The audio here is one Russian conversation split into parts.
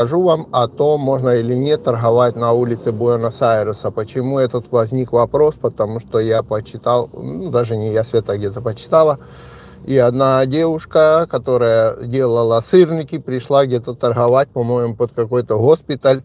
расскажу вам о том, можно или нет торговать на улице Буэнос-Айреса. Почему этот возник вопрос? Потому что я почитал, даже не я, Света где-то почитала, и одна девушка, которая делала сырники, пришла где-то торговать, по-моему, под какой-то госпиталь.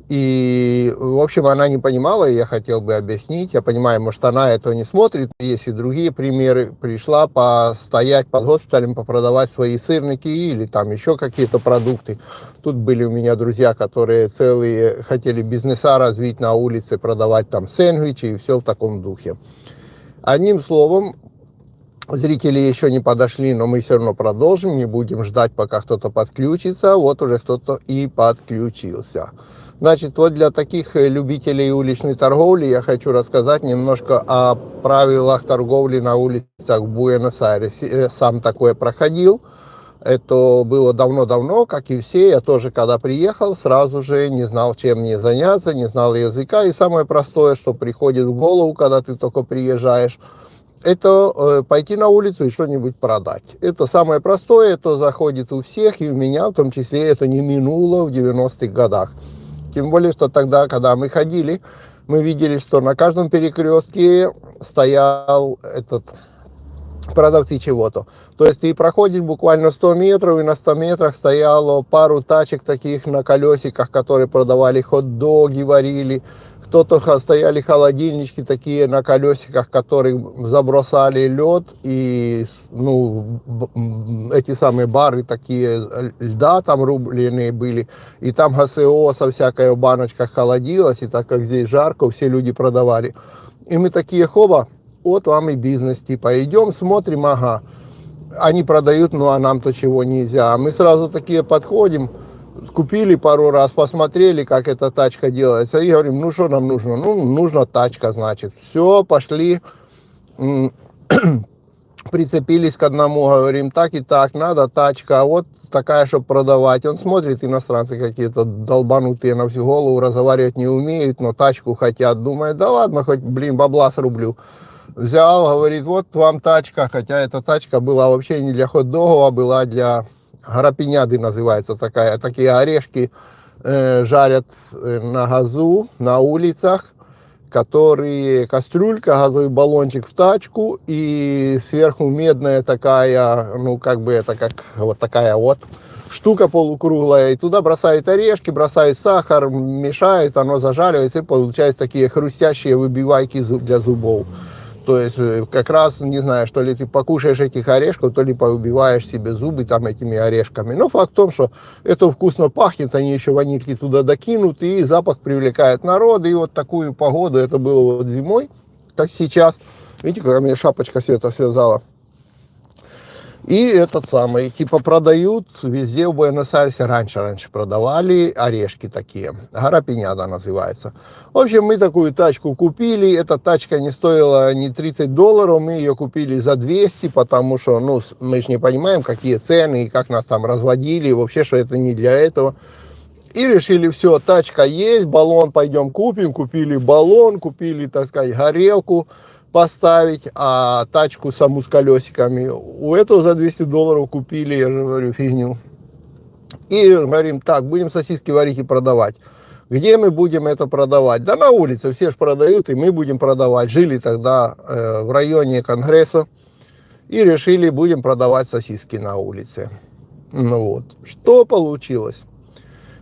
И, в общем, она не понимала, и я хотел бы объяснить. Я понимаю, может, она этого не смотрит. Есть и другие примеры. Пришла постоять под госпиталем, попродавать свои сырники или там еще какие-то продукты. Тут были у меня друзья, которые целые хотели бизнеса развить на улице, продавать там сэндвичи и все в таком духе. Одним словом, зрители еще не подошли, но мы все равно продолжим. Не будем ждать, пока кто-то подключится. Вот уже кто-то и подключился. Значит, вот для таких любителей уличной торговли я хочу рассказать немножко о правилах торговли на улицах в Буэнос-Айресе. Сам такое проходил. Это было давно-давно, как и все. Я тоже, когда приехал, сразу же не знал, чем мне заняться, не знал языка. И самое простое, что приходит в голову, когда ты только приезжаешь, это пойти на улицу и что-нибудь продать. Это самое простое, это заходит у всех, и у меня в том числе это не минуло в 90-х годах. Тем более, что тогда, когда мы ходили, мы видели, что на каждом перекрестке стоял продавцы чего-то. То есть ты проходишь буквально 100 метров, и на 100 метрах стояло пару тачек таких на колесиках, которые продавали хот-доги, варили. Кто-то стояли холодильнички такие на колесиках, которые забросали лед, и эти самые бары такие льда там рубленые были, и там ГСО со всякой в баночках холодилось, и так как здесь жарко, все люди продавали. И мы такие, хоба, вот вам и бизнес, типа, идем, смотрим, ага, они продают, ну а нам-то чего нельзя. А мы сразу такие подходим, купили пару раз, посмотрели, как эта тачка делается, и говорим, ну что нам нужно? Ну, нужна тачка, значит. Все, пошли, прицепились к одному, говорим, так и так, надо тачка, вот такая, чтобы продавать. Он смотрит, иностранцы какие-то долбанутые на всю голову, разговаривать не умеют, но тачку хотят. Думает, да ладно, хоть, бабла срублю. Взял, говорит, вот вам тачка, хотя эта тачка была вообще не для хот-догов, а была для гарапиняды, называется такая. Такие орешки жарят на газу, на улицах, которые кастрюлька, газовый баллончик в тачку, и сверху медная такая, ну как бы это как вот такая вот штука полукруглая, и туда бросают орешки, бросают сахар, мешают, оно зажаривается, и получаются такие хрустящие выбивайки для зубов. То есть как раз, не знаю, что ли ты покушаешь этих орешков, то ли поубиваешь себе зубы там этими орешками. Но факт в том, что это вкусно пахнет, они еще ванильки туда докинут, и запах привлекает народ. И вот такую погоду, это было вот зимой, как сейчас. Видите, как мне шапочка Света связала. И этот самый, типа, продают везде в Буэнос-Айресе, раньше продавали орешки такие, гарапиняда называется. В общем, мы такую тачку купили, эта тачка не стоила ни $30, мы ее купили за 200, потому что, ну, мы же не понимаем, какие цены и как нас там разводили, вообще, что это не для этого. И решили, все, тачка есть, баллон пойдем купим, купили баллон, купили, так сказать, горелку поставить, а тачку саму с колесиками у этого за $200 купили, я же говорю, фигню. И говорим, так, будем сосиски варить и продавать. Где мы будем это продавать? Да на улице, все же продают, и мы будем продавать. Жили тогда в районе Конгресса и решили, будем продавать сосиски на улице. Ну вот, что получилось?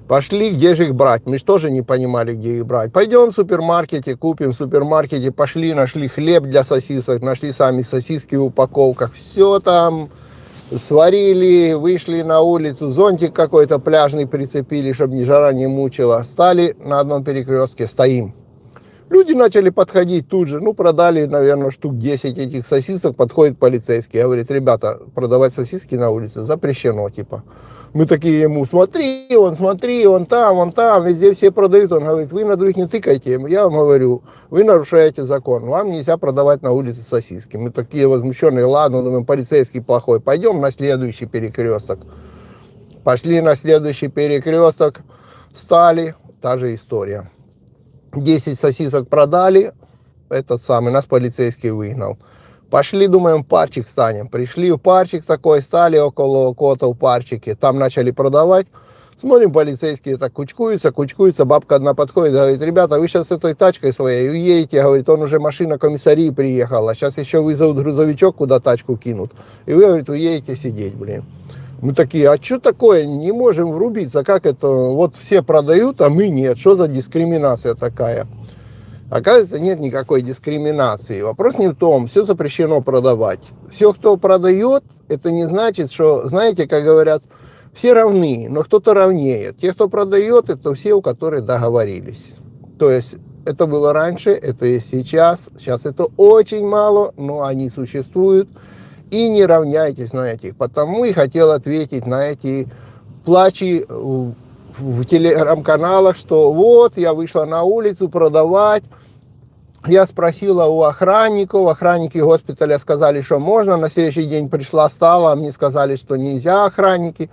Пошли, где же их брать? Мы же тоже не понимали, где их брать. Пойдем в супермаркете, купим в супермаркете. Пошли, нашли хлеб для сосисок, нашли сами сосиски в упаковках. Все там сварили, вышли на улицу. Зонтик какой-то пляжный прицепили, чтобы ни жара не мучила. Стали на одном перекрестке, стоим. Люди начали подходить тут же. Ну, продали, наверное, штук 10 этих сосисок. Подходит полицейский, говорит, ребята, продавать сосиски на улице запрещено, типа. Мы такие ему, смотри, он там, везде все продают. Он говорит, вы на других не тыкайте. Я вам говорю, вы нарушаете закон, вам нельзя продавать на улице сосиски. Мы такие возмущенные, ладно, думаем, полицейский плохой, пойдем на следующий перекресток. Пошли на следующий перекресток, стали, та же история. 10 сосисок продали, нас полицейский выгнал. Пошли, думаем, парчик станем. Пришли в парчик такой, стали около кота в парчике. Там начали продавать. Смотрим, полицейские так кучкуются, бабка одна подходит, говорит, ребята, вы сейчас с этой тачкой своей уедете, говорит, он уже машина комиссарии приехала, сейчас еще вызовут грузовичок, куда тачку кинут, и вы, говорит, уедете сидеть, блин. Мы такие, а что такое, не можем врубиться, как это, вот все продают, а мы нет, что за дискриминация такая? Оказывается, нет никакой дискриминации. Вопрос не в том, все запрещено продавать. Все, кто продает, это не значит, что, знаете, как говорят, все равны, но кто-то равнее. Те, кто продает, это все, у которых договорились. То есть это было раньше, это есть сейчас. Сейчас это очень мало, но они существуют. И не равняйтесь на этих. Потому и хотел ответить на эти плачи в телеграм-каналах, что вот я вышла на улицу продавать. Я спросила у охранников, охранники госпиталя сказали, что можно, на следующий день пришла, стала, мне сказали, что нельзя охранники.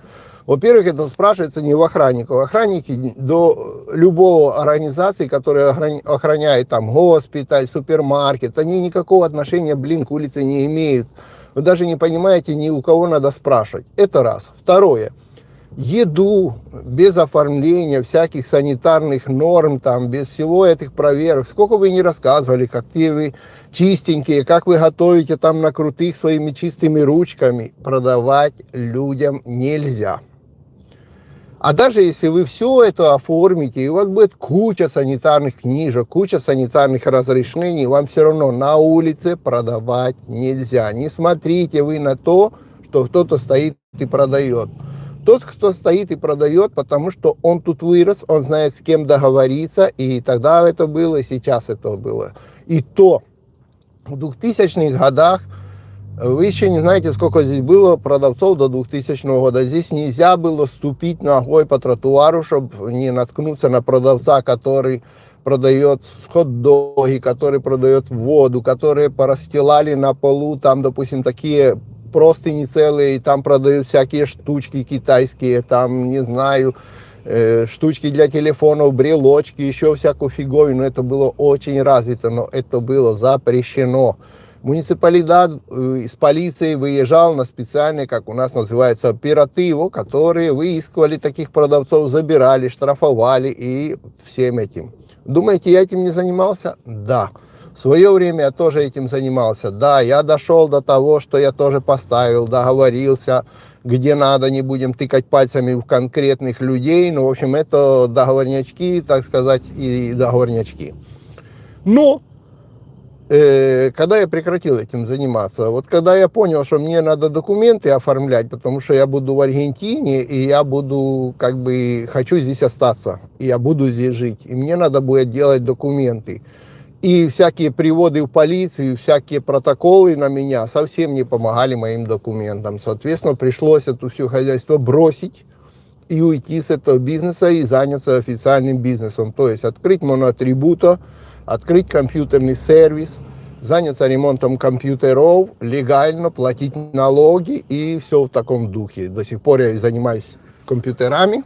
Во-первых, это спрашивается не у охранников. Охранники до любого организации, которая охраняет там госпиталь, супермаркет, они никакого отношения, блин, к улице не имеют. Вы даже не понимаете, ни у кого надо спрашивать. Это раз. Второе. Еду без оформления всяких санитарных норм, там, без всего этих проверок. Сколько вы не рассказывали, какие вы чистенькие, как вы готовите там на крутых своими чистыми ручками. Продавать людям нельзя. А даже если вы все это оформите, и у вас будет куча санитарных книжек, куча санитарных разрешений, вам все равно на улице продавать нельзя. Не смотрите вы на то, что кто-то стоит и продает. Тот, кто стоит и продает, потому что он тут вырос, он знает, с кем договориться, и тогда это было, и сейчас это было. И то в 2000-х годах, вы еще не знаете, сколько здесь было продавцов до 2000 года. Здесь нельзя было ступить ногой по тротуару, чтобы не наткнуться на продавца, который продает хот-доги, который продает воду, которые порастилали на полу, там, допустим, такие простыни целые, и там продают всякие штучки китайские, там, не знаю, штучки для телефонов, брелочки, еще всякую фиговину. Это было очень развито, но это было запрещено. Муниципалитет с полицией выезжал на специальные, как у нас называется, оперативы, которые выискивали таких продавцов, забирали, штрафовали и всем этим. Думаете, я этим не занимался? Да. В свое время я тоже этим занимался. Да, я дошел до того, что я тоже поставил, договорился, где надо, не будем тыкать пальцами в конкретных людей. Ну, в общем, это договорнячки, так сказать, и договорнячки. Но когда я прекратил этим заниматься, вот когда я понял, что мне надо документы оформлять, потому что я буду в Аргентине, и я буду, как бы, хочу здесь остаться, и я буду здесь жить, и мне надо будет делать документы. И всякие приводы в полицию, всякие протоколы на меня совсем не помогали моим документам. Соответственно, пришлось это все хозяйство бросить и уйти с этого бизнеса и заняться официальным бизнесом. То есть открыть моноатрибута, открыть компьютерный сервис, заняться ремонтом компьютеров, легально платить налоги и все в таком духе. До сих пор я занимаюсь компьютерами.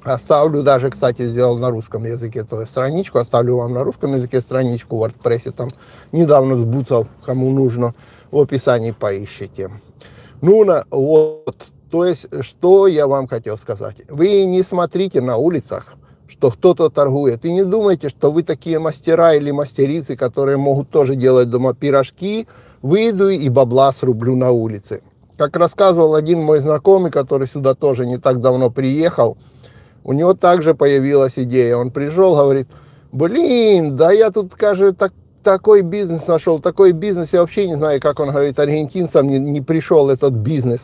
Оставлю даже, кстати, сделал на русском языке эту страничку, оставлю вам на русском языке страничку в WordPress, там недавно сбуцал, кому нужно, в описании поищите. Ну, вот, то есть, что я вам хотел сказать. Вы не смотрите на улицах, что кто-то торгует, и не думайте, что вы такие мастера или мастерицы, которые могут тоже делать дома пирожки, выйду и бабла срублю на улице. Как рассказывал один мой знакомый, который сюда тоже не так давно приехал, у него также появилась идея. Он пришел, говорит, блин, да я тут, кажется, такой бизнес нашел, такой бизнес, я вообще не знаю, как он, говорит, аргентинцам не пришел этот бизнес.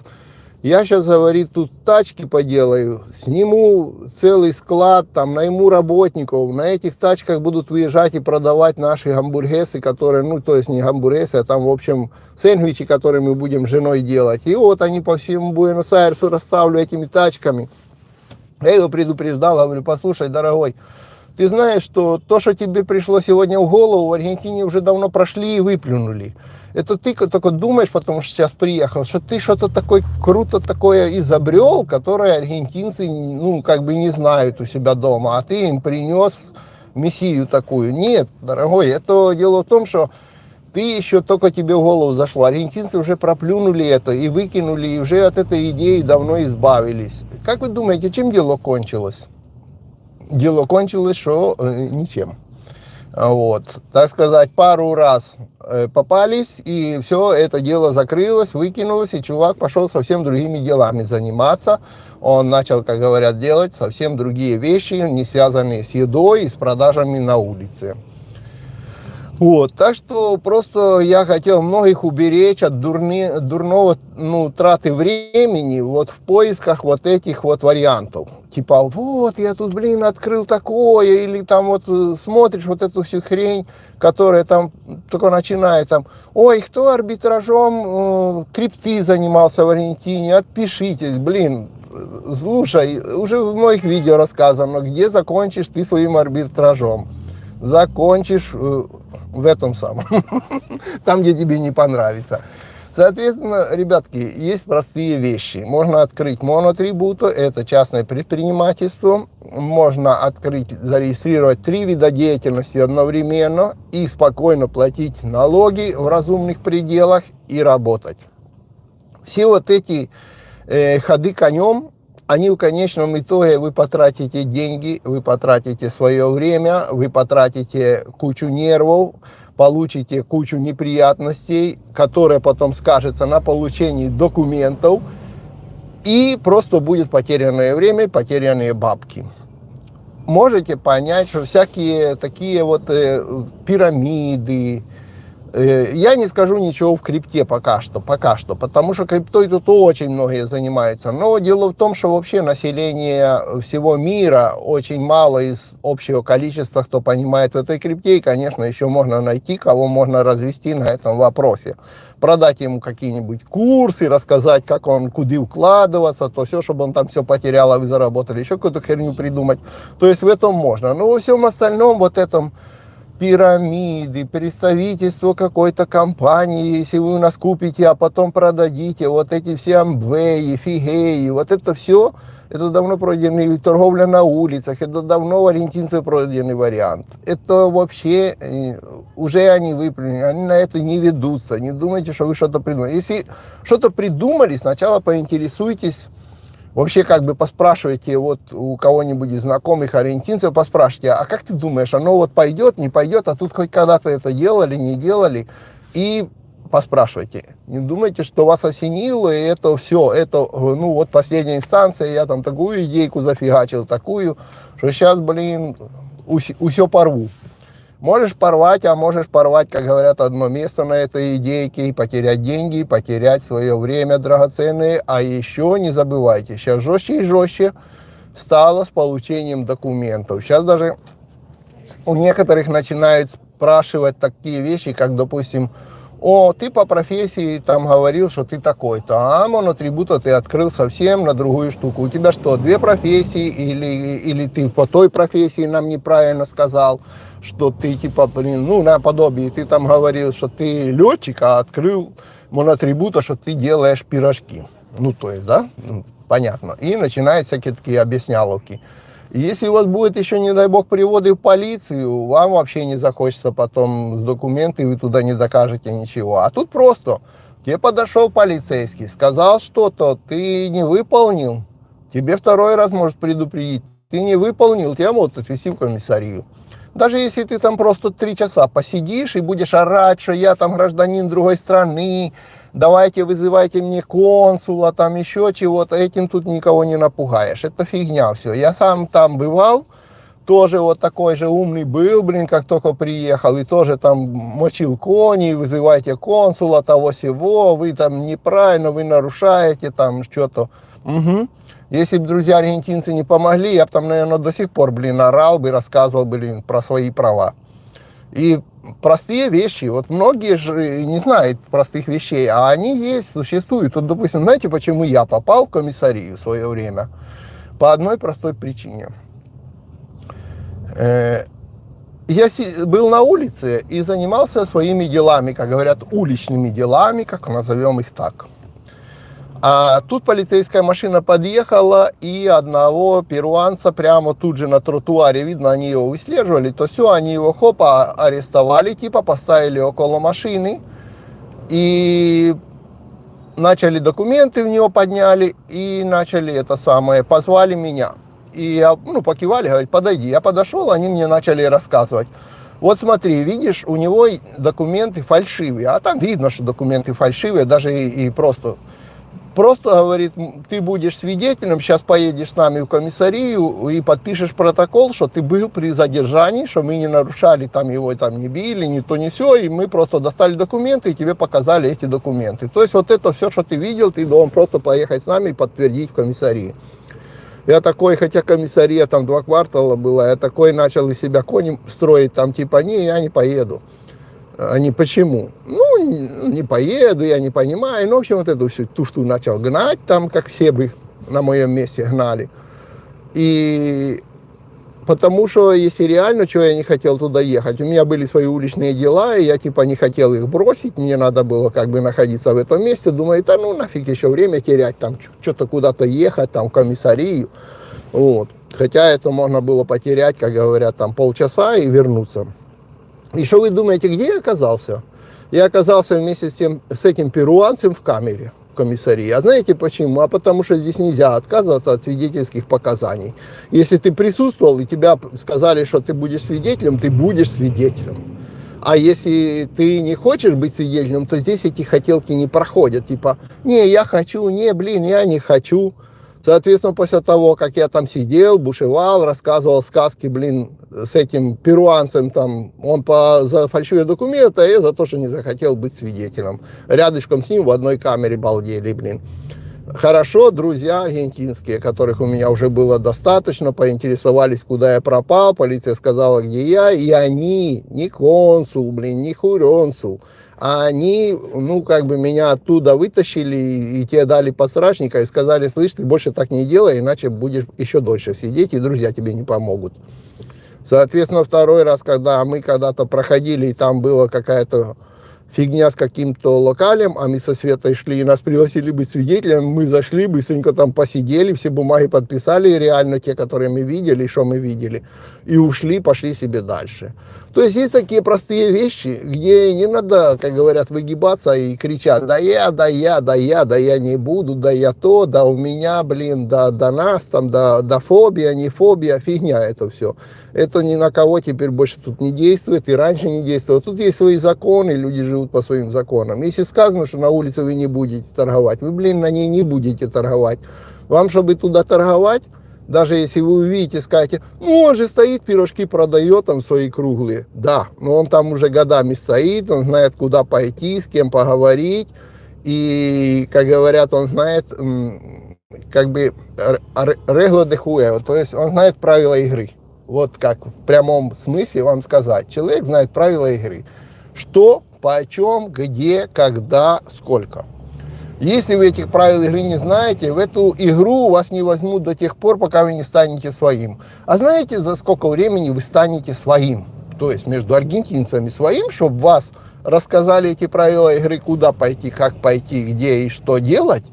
Я сейчас, говорит, тут тачки поделаю, сниму целый склад, там, найму работников, на этих тачках будут выезжать и продавать наши гамбургесы, которые, ну, то есть не гамбургесы, а там, в общем, сэндвичи, которые мы будем с женой делать. И вот они по всему Буэнос-Айресу расставлю этими тачками. Я его предупреждал, говорю, послушай, дорогой, ты знаешь, что то, что тебе пришло сегодня в голову, в Аргентине уже давно прошли и выплюнули. Это ты только думаешь, потому что сейчас приехал, что ты что-то такое круто такое изобрел, которое аргентинцы, ну, как бы не знают у себя дома, а ты им принес мессию такую. Нет, дорогой, это дело в том, что Ты еще только тебе в голову зашло. Аргентинцы уже проплюнули это и выкинули, и уже от этой идеи давно избавились. Как вы думаете, чем дело кончилось? Дело кончилось, что ничем. Вот, так сказать, пару раз попались, и все это дело закрылось, выкинулось, и чувак пошел совсем другими делами заниматься. Он начал, как говорят, делать совсем другие вещи, не связанные с едой и с продажами на улице. Вот, так что просто я хотел многих уберечь от дурного траты времени вот в поисках вот этих вот вариантов. Типа, вот, я тут, открыл такое, или там вот смотришь вот эту всю хрень, которая там только начинает там, ой, кто арбитражом крипты занимался в Аргентине, отпишитесь, слушай, уже в моих видео рассказано, где закончишь ты своим арбитражом. Закончишь в этом самом, там, где тебе не понравится. Соответственно, ребятки, есть простые вещи. Можно открыть монотрибуту, это частное предпринимательство. Можно открыть, зарегистрировать 3 вида деятельности одновременно и спокойно платить налоги в разумных пределах и работать. Все вот эти ходы конем, они в конечном итоге вы потратите деньги, вы потратите свое время, вы потратите кучу нервов, получите кучу неприятностей, которые потом скажется на получении документов, и просто будет потерянное время, потерянные бабки. Можете понять, что всякие такие вот пирамиды, я не скажу ничего в крипте пока что, потому что криптой тут очень многие занимаются. Но дело в том, что вообще население всего мира очень мало из общего количества, кто понимает в этой крипте, и, конечно, еще можно найти, кого можно развести на этом вопросе. Продать ему какие-нибудь курсы, рассказать, как он куда вкладываться, то все, чтобы он там все потерял, а вы заработали, еще какую-то херню придумать. То есть в этом можно. Но во всем остальном, вот этом пирамиды, представительство какой-то компании, если вы у нас купите, а потом продадите, вот эти все амвеи, фигеи, вот это все, это давно пройденный, торговля на улицах, это давно в аргентинце пройденный вариант. Это вообще уже они выплюнули, они на это не ведутся, не думайте, что вы что-то придумали. Если что-то придумали, сначала поинтересуйтесь, вообще как бы поспрашивайте вот у кого-нибудь из знакомых аргентинцев, поспрашивайте, а как ты думаешь, оно вот пойдет, не пойдет, а тут хоть когда-то это делали, не делали, и поспрашивайте. Не думайте, что вас осенило, и это все, это, ну вот последняя инстанция, я там такую идейку зафигачил, такую, что сейчас, усё порву. Можешь порвать, а можешь порвать, как говорят, одно место на этой идейке и потерять деньги, потерять свое время драгоценное. А еще не забывайте, сейчас жестче и жестче стало с получением документов. Сейчас даже у некоторых начинают спрашивать такие вещи, как, допустим, о, ты по профессии там говорил, что ты такой-то, а монотрибута ты открыл совсем на другую штуку. У тебя что, 2 профессии или ты по той профессии нам неправильно сказал? Что ты типа, наподобие, ты там говорил, что ты летчик, а открыл монотрибута, что ты делаешь пирожки. То есть, да, понятно. И начинают всякие такие объясняловки. И если у вас будет еще, не дай бог, приводы в полицию, вам вообще не захочется потом с документами, вы туда не докажете ничего. А тут просто, тебе подошел полицейский, сказал что-то, ты не выполнил, тебе 2-й раз может предупредить, ты не выполнил, тебя могут отвезти в комиссарию. Даже если ты там просто 3 часа посидишь и будешь орать, что я там гражданин другой страны, давайте вызывайте мне консула, там еще чего-то, этим тут никого не напугаешь. Это фигня все. Я сам там бывал, тоже вот такой же умный был, как только приехал, и тоже там мочил кони, вызывайте консула, того-сего, вы там неправильно, вы нарушаете там что-то. Угу. Если бы друзья аргентинцы не помогли, я бы там, наверное, до сих пор, орал бы, рассказывал бы, про свои права. И простые вещи, вот многие же не знают простых вещей, а они есть, существуют. Вот, допустим, знаете, почему я попал в комиссарию в свое время? По одной простой причине. Я был на улице и занимался своими делами, как говорят, уличными делами, как назовем их так. А тут полицейская машина подъехала, и одного перуанца прямо тут же на тротуаре, видно, они его выслеживали, то все, они его хопа арестовали, типа поставили около машины, и начали документы в него подняли, и начали это самое, позвали меня. И я, покивали, говорит, подойди. Я подошел, они мне начали рассказывать. Вот смотри, видишь, у него документы фальшивые, а там видно, что документы фальшивые, даже и просто... Просто, говорит, ты будешь свидетелем, сейчас поедешь с нами в комиссарию и подпишешь протокол, что ты был при задержании, что мы не нарушали, там его там не били, ни то, ни сё, и мы просто достали документы и тебе показали эти документы. То есть вот это все, что ты видел, ты должен просто поехать с нами и подтвердить в комиссарии. Я такой, хотя комиссария там 2 квартала была, я такой начал из себя конем строить, там типа, не, я не поеду. Они почему? Не поеду, я не понимаю. Ну, в общем, вот эту всю туфту начал гнать, там, как все бы на моем месте гнали. И потому что, если реально, что я не хотел туда ехать, у меня были свои уличные дела, и я, типа, не хотел их бросить, мне надо было, как бы, находиться в этом месте. Думаю, да ну, нафиг еще время терять, там, что-то куда-то ехать, там, в комиссарию. Вот. Хотя это можно было потерять, как говорят, там, полчаса и вернуться. И что вы думаете, где я оказался? Я оказался вместе с этим перуанцем в камере, в комиссарии. А знаете почему? А потому что здесь нельзя отказываться от свидетельских показаний. Если ты присутствовал и тебя сказали, что ты будешь свидетелем, ты будешь свидетелем. А если ты не хочешь быть свидетелем, то здесь эти хотелки не проходят. Типа, не, я хочу, не, блин, я не хочу. Соответственно, после того, как я там сидел, бушевал, рассказывал сказки, блин, с этим перуанцем, там, он за фальшивые документы, а я за то, что не захотел быть свидетелем. Рядышком с ним в одной камере балдели, блин. Хорошо, друзья аргентинские, которых у меня уже было достаточно, поинтересовались, куда я пропал, полиция сказала, где я, и они, не консул, блин, не хуронсул, а они, меня оттуда вытащили и тебе дали подсрачника и сказали, слышь, ты больше так не делай, иначе будешь еще дольше сидеть, и друзья тебе не помогут. Соответственно, второй раз, когда мы когда-то проходили, и там была какая-то фигня с каким-то локалем, а мы со Светой шли, и нас пригласили быть свидетелем, мы зашли, быстренько там посидели, все бумаги подписали, реально те, которые мы видели, что мы видели, и ушли, пошли себе дальше. То есть есть такие простые вещи, где не надо, как говорят, выгибаться и кричать, да я не буду, да я то, да у меня, блин, да нас, там, да фобия, не фобия, фигня это все. Это ни на кого теперь больше тут не действует, и раньше не действовало. Тут есть свои законы, люди живут по своим законам. Если сказано, что на улице вы не будете торговать, вы, блин, на ней не будете торговать. Вам, чтобы туда торговать, даже если вы увидите, скажете, он же стоит, пирожки продает, там свои круглые. Да, но он там уже годами стоит, он знает, куда пойти, с кем поговорить. И, как говорят, он знает, как бы, регло де хуэо, то есть он знает правила игры. Вот как в прямом смысле вам сказать. Человек знает правила игры. Что, почем, где, когда, сколько. Если вы этих правил игры не знаете, в эту игру вас не возьмут до тех пор, пока вы не станете своим. А знаете, за сколько времени вы станете своим? То есть между аргентинцами своим, чтобы вас рассказали эти правила игры, куда пойти, как пойти, где и что делать,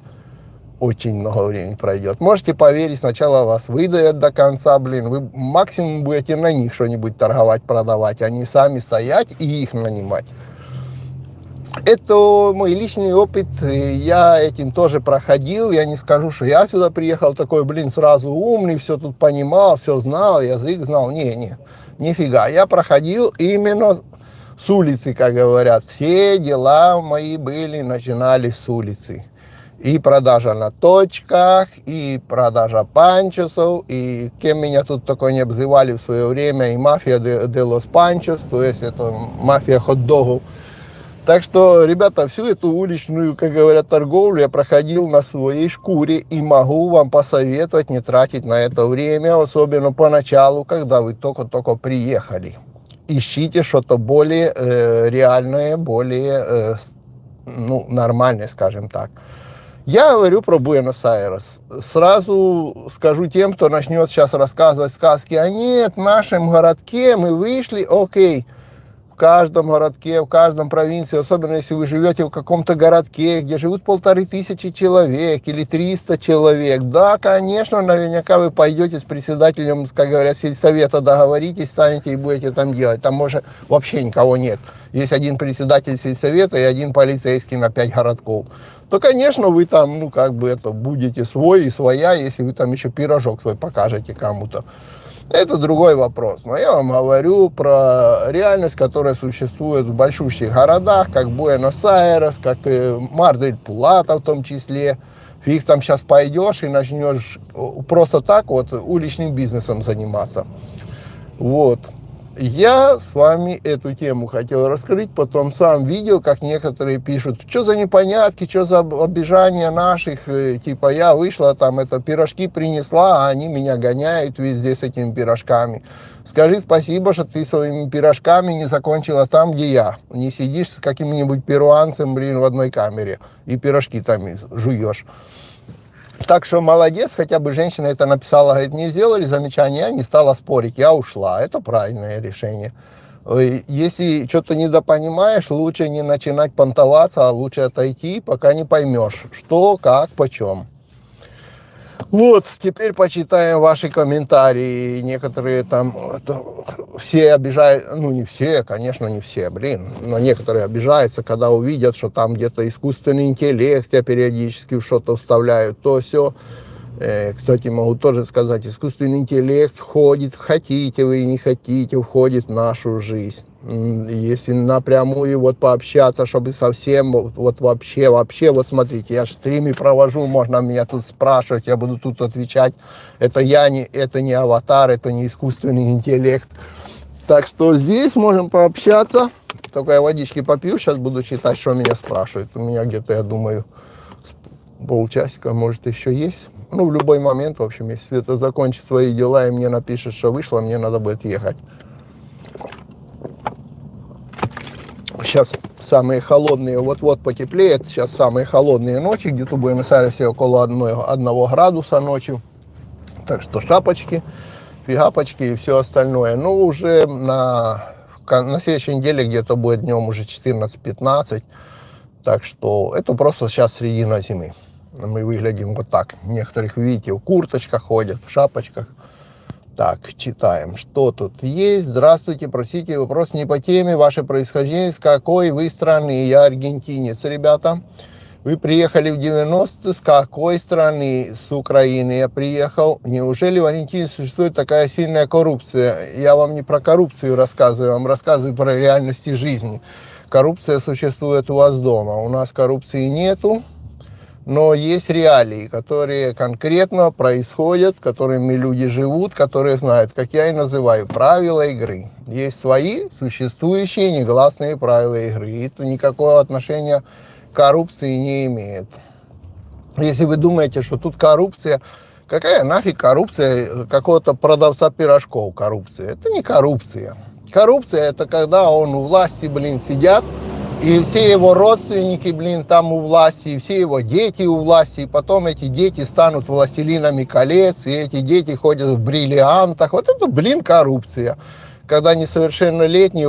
очень много времени пройдет. Можете поверить, сначала вас выдают до конца, блин, вы максимум будете на них что-нибудь торговать, продавать, а не сами стоять и их нанимать. Это мой личный опыт, я этим тоже проходил, я не скажу, что я сюда приехал такой, блин, сразу умный, все тут понимал, все знал, язык знал, нифига, я проходил именно с улицы, как говорят, все дела мои начинались с улицы. И продажа на точках, и продажа панчосов, и кем меня тут только не обзывали в свое время, и мафия де лос панчос, то есть это мафия хот-догов. Так что, ребята, всю эту уличную, как говорят, торговлю я проходил на своей шкуре и могу вам посоветовать не тратить на это время, особенно поначалу, когда вы только-только приехали. Ищите что-то более реальное, более нормальное, скажем так. Я говорю про Буэнос-Айрес. Сразу скажу тем, кто начнет сейчас рассказывать сказки, а нет, в нашем городке мы вышли, окей. каждом городке, в каждом провинции, особенно если вы живете в каком-то городке, где живут 1500 человек или 300 человек, да, конечно, наверняка вы пойдете с председателем, как говорят, сельсовета, договоритесь, станете и будете там делать. Там, может, вообще никого нет. Есть один председатель сельсовета и один полицейский на 5 городков. То, конечно, вы там, ну, как бы это, будете свой и своя, если вы там еще пирожок свой покажете кому-то. Это другой вопрос. Но я вам говорю про реальность, которая существует в большущих городах, как Буэнос-Айрес, как и Мар-дель-Плата в том числе. Фиг там сейчас пойдешь и начнешь просто так вот уличным бизнесом заниматься. Вот. Я с вами эту тему хотел раскрыть, потом сам видел, как некоторые пишут, что за непонятки, что за обижания наших, типа я вышла, там это пирожки принесла, а они меня гоняют везде с этими пирожками. Скажи спасибо, что ты своими пирожками не закончила там, где я. Не сидишь с каким-нибудь перуанцем, блин, в одной камере и пирожки там жуешь. Так что молодец, хотя бы женщина это написала, говорит, не сделали замечание, я не стала спорить, я ушла. Это правильное решение. Если что-то недопонимаешь, лучше не начинать понтоваться, а лучше отойти, пока не поймешь, что, как, почем. Вот, теперь почитаем ваши комментарии. Некоторые там, все обижают, ну не все, конечно, не все, блин, но некоторые обижаются, когда увидят, что там где-то искусственный интеллект, я периодически что-то вставляют, то все. Кстати, могу тоже сказать, искусственный интеллект входит, хотите вы или не хотите, входит в нашу жизнь. Если напрямую вот пообщаться, чтобы совсем вот вообще, вот смотрите, я же стримы провожу, можно меня тут спрашивать, я буду тут отвечать. Это это не аватар, это не искусственный интеллект. Так что здесь можем пообщаться. Только я водички попью, сейчас буду читать, что меня спрашивают. У меня где-то, я думаю, полчасика, может, еще есть. Ну, в любой момент, в общем, если Света закончит свои дела и мне напишет, что вышло, мне надо будет ехать. Сейчас самые холодные, вот-вот потеплеет, сейчас самые холодные ночи, где-то в Буэнос-Айресе около 1 градуса ночью. Так что шапочки, фигапочки и все остальное. Ну, уже на следующей неделе где-то будет днем уже 14-15. Так что это просто сейчас середина зимы. Мы выглядим вот так. Некоторых, видите, в курточках ходят, в шапочках. Так, читаем, что тут есть. Здравствуйте, простите, вопрос не по теме. Ваше происхождение, с какой вы страны? Я аргентинец, ребята. Вы приехали в 90-е, с какой страны? С Украины я приехал. Неужели в Аргентине существует такая сильная коррупция? Я вам не про коррупцию рассказываю, я вам рассказываю про реальности жизни. Коррупция существует у вас дома. У нас коррупции нету. Но есть реалии, которые конкретно происходят, которыми люди живут, которые знают, как я и называю, правила игры. Есть свои существующие негласные правила игры. И это никакого отношения к коррупции не имеет. Если вы думаете, что тут коррупция, какая нафиг коррупция какого-то продавца пирожков коррупция? Это не коррупция. Коррупция это когда он у власти, блин, сидят, и все его родственники, блин, там у власти, и все его дети у власти, и потом эти дети станут властелинами колец, и эти дети ходят в бриллиантах. Вот это, блин, коррупция. Когда несовершеннолетние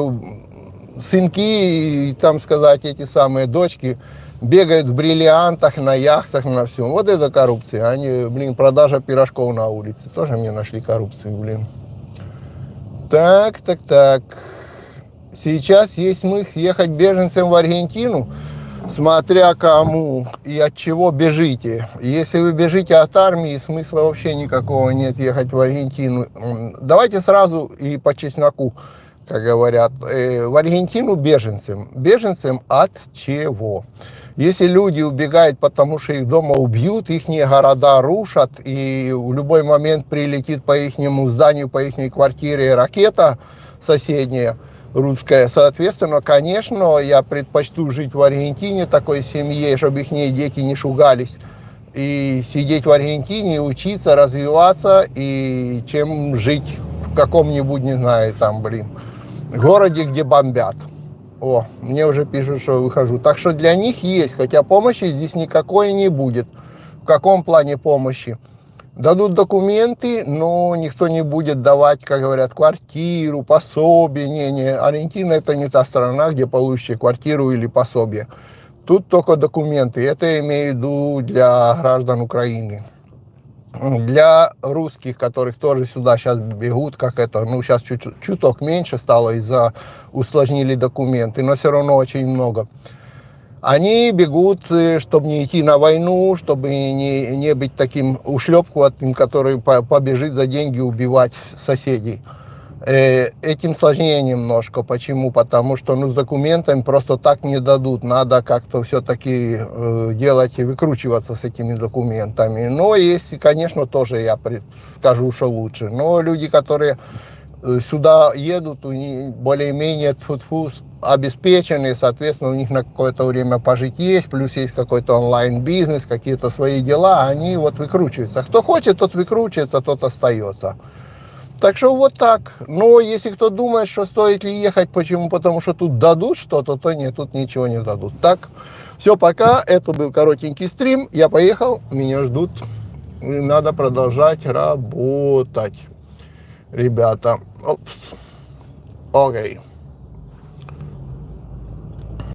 сынки, и, там сказать, эти самые дочки бегают в бриллиантах, на яхтах, на всем. Вот это коррупция. Они, блин, продажа пирожков на улице. Тоже мне нашли коррупцию, блин. Так. Сейчас есть смысл ехать беженцем в Аргентину, смотря кому и от чего бежите. Если вы бежите от армии, смысла вообще никакого нет ехать в Аргентину. Давайте сразу и по чесноку, как говорят, в Аргентину беженцем. Беженцем от чего? Если люди убегают, потому что их дома убьют, их города рушат, и в любой момент прилетит по их зданию, по их квартире ракета соседняя, русская, соответственно, конечно, я предпочту жить в Аргентине такой семье, чтобы их дети не шугались, и сидеть в Аргентине, учиться, развиваться, и чем жить в каком-нибудь, не знаю, там, блин, городе, где бомбят. О, мне уже пишут, что выхожу. Так что для них есть, хотя помощи здесь никакой не будет. В каком плане помощи? Дадут документы, но никто не будет давать, как говорят, квартиру, пособие. Не, Аргентина это не та страна, где получите квартиру или пособие. Тут только документы. Это я имею в виду для граждан Украины. Для русских, которых тоже сюда сейчас бегут, как это, ну сейчас чуток меньше стало из-за усложнили документы, но все равно очень много. Они бегут, чтобы не идти на войну, чтобы не быть таким ушлепком, который побежит за деньги убивать соседей. Этим сложнее немножко. Почему? Потому что с документами просто так не дадут. Надо как-то все-таки делать и выкручиваться с этими документами. Но есть, конечно, тоже я скажу, что лучше. Но люди, которые сюда едут, у них более-менее обеспечены, соответственно, у них на какое-то время пожить есть, плюс есть какой-то онлайн-бизнес, какие-то свои дела, они вот выкручиваются. Кто хочет, тот выкручивается, тот остается. Так что вот так. Но если кто думает, что стоит ли ехать, почему? Потому что тут дадут что-то, то нет, тут ничего не дадут. Так, все, пока. Это был коротенький стрим. Я поехал, меня ждут. И надо продолжать работать. Ребята. Окей.